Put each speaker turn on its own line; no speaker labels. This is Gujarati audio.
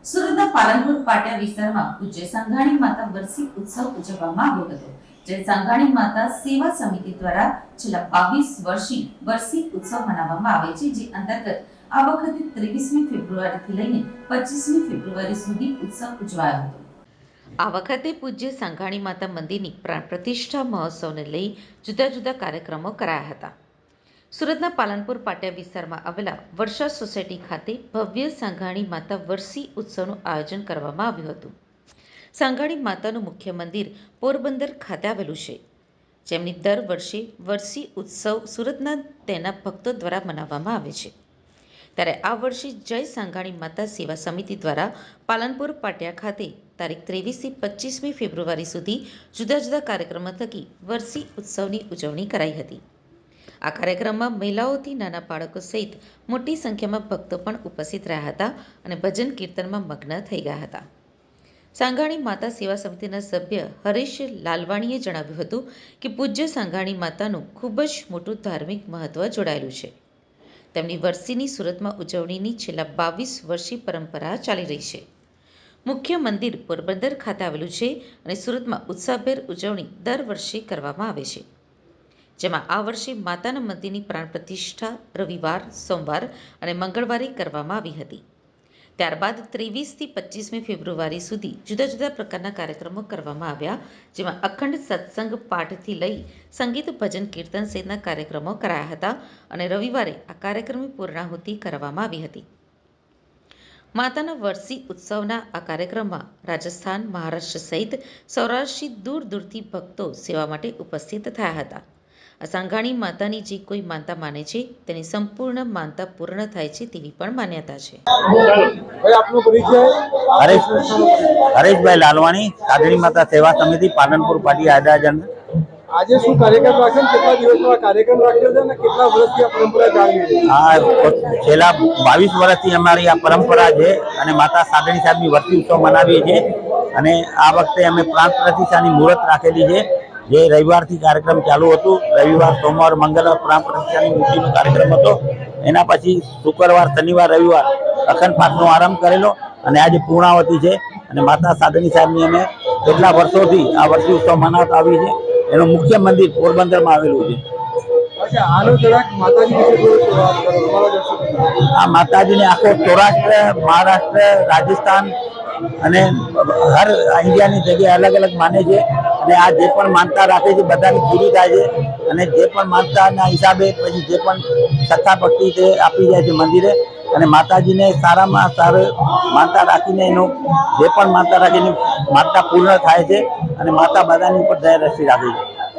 સુરતના પાલનપુર પાટિયા વિસ્તારમાં પૂજ્ય સંઘાણી માતા વર્ષી ઉત્સવ ઉજવવામાં આવ્યો હતો, જે સંઘાણી માતા સેવા સમિતિ દ્વારા છેલ્લા 22 વર્ષથી વર્ષી ઉત્સવ મનાવવામાં આવે છે, જે અંતર્ગત આ વખતે 23મી ફેબ્રુઆરીથી લઈને 25મી ફેબ્રુઆરી સુધી ઉત્સવ ઉજવાયો હતો। આ વખતે પૂજ્ય સંઘાણી માતા મંદિરની પ્રાણ પ્રતિષ્ઠા મહોત્સવને લઈ જુદા જુદા કાર્યક્રમો કરાયા હતા। સુરતના પાલનપુર પાટિયા વિસ્તારમાં આવેલા વર્ષા સોસાયટી ખાતે ભવ્ય સંઘાણી માતા વર્ષી ઉત્સવનું આયોજન કરવામાં આવ્યું હતું। સંઘાણી માતાનું મુખ્ય મંદિર પોરબંદર ખાતે આવેલું છે, જેમની દર વર્ષે વર્ષી ઉત્સવ સુરતના તેના ભક્તો દ્વારા મનાવવામાં આવે છે। ત્યારે આ વર્ષે જય સંઘાણી માતા સેવા સમિતિ દ્વારા પાલનપુર પાટિયા ખાતે તારીખ 23 થી 25મી ફેબ્રુઆરી સુધી જુદા જુદા કાર્યક્રમો થકી વર્ષી ઉત્સવની ઉજવણી કરાઈ હતી। આ કાર્યક્રમમાં મહિલાઓથી નાના બાળકો સહિત મોટી સંખ્યામાં ભક્તો પણ ઉપસ્થિત રહ્યા હતા અને ભજન કીર્તનમાં મગ્ન થઈ ગયા હતા। સંઘાણી માતા સેવા સમિતિના સભ્ય હરીશ લાલવાણીએ જણાવ્યું હતું કે પૂજ્ય સંઘાણી માતાનું ખૂબ જ મોટું ધાર્મિક મહત્વ જોડાયેલું છે। તેમની વર્ષીની સુરતમાં ઉજવણીની છેલ્લા 22 વર્ષી પરંપરા ચાલી રહી છે। મુખ્ય મંદિર પોરબંદર ખાતે આવેલું છે અને સુરતમાં ઉત્સાહભેર ઉજવણી દર વર્ષે કરવામાં આવે છે, જેમાં આ વર્ષે માતાના મંદિરની પ્રાણ પ્રતિષ્ઠા રવિવાર, સોમવાર અને મંગળવારે કરવામાં આવી હતી। ત્યારબાદ 23 થી 25મી ફેબ્રુઆરી સુધી જુદા જુદા પ્રકારના કાર્યક્રમો કરવામાં આવ્યા, જેમાં અખંડ સત્સંગ પાઠથી લઈ સંગીત, ભજન, કીર્તન સહિતના કાર્યક્રમો કરાયા હતા અને રવિવારે આ કાર્યક્રમની પૂર્ણાહુતિ કરવામાં આવી હતી। માતાના વર્ષી ઉત્સવના આ કાર્યક્રમમાં રાજસ્થાન, મહારાષ્ટ્ર સહિત સૌરાષ્ટ્રથી દૂર દૂરથી ભક્તો સેવા માટે ઉપસ્થિત થયા હતા। આ સંઘાણી માતાની જે કોઈ માનતા માને છે તેની સંપૂર્ણ માનતા પૂર્ણ થાય છે તેવી પણ માન્યતા છે।
હરેશભાઈ લાલવાણી, સંઘાણી માતા સેવા સમિતિ પાલનપુર પાટિયા આયોજન।
આજે શું કાર્યક્રમ રાખ્યો, કેટલા દિવસનો આ કાર્યક્રમ રાખ્યો છે અને કેટલા વર્ષથી આ પરંપરા ચાલી રહી છે?
છેલ્લા 22 વર્ષથી અમારી આ પરંપરા છે અને માતા સાગણી સાહેબની વર્ષી ઉત્સવ મનાવીએ છીએ અને આ વખતે અમે પ્રાણ પ્રતિષ્ઠાની મુહૂર્ત રાખેલી છે, જે રવિવારથી કાર્યક્રમ ચાલુ હતું। રવિવાર, સોમવાર, મંગળવાર પ્રાણ પ્રતિષ્ઠાની મૂર્તિનો કાર્યક્રમ હતો। એના પછી શુક્રવાર, શનિવાર, રવિવાર અખંડ પાઠનો આરંભ કરેલો અને આજે પૂર્ણાવતી છે અને માતા સાગણી સાહેબની અમે કેટલા વર્ષોથી આ વર્ષી ઉત્સવ મનાવતા આવી છે। એનું મુખ્ય મંદિર પોરબંદરમાં આવેલું છે। આ માતાજીને આખો સૌરાષ્ટ્ર, મહારાષ્ટ્ર, રાજસ્થાન અને હર ઇન્ડિયાની જગ્યાએ અલગ અલગ માને છે અને આ જે પણ માનતા રાખે છે બધાની પૂરી થાય છે અને જે પણ માનતાના હિસાબે પછી જે પણ શ્રદ્ધા ભક્તિ તે આપી જાય છે મંદિરે અને માતાજીને સારામાં સારું માનતા રાખીને એનું જે પણ માનતા રાખીને માનતા પૂર્ણ થાય છે અને માતા બધાની ઉપર દયા રાખે છે।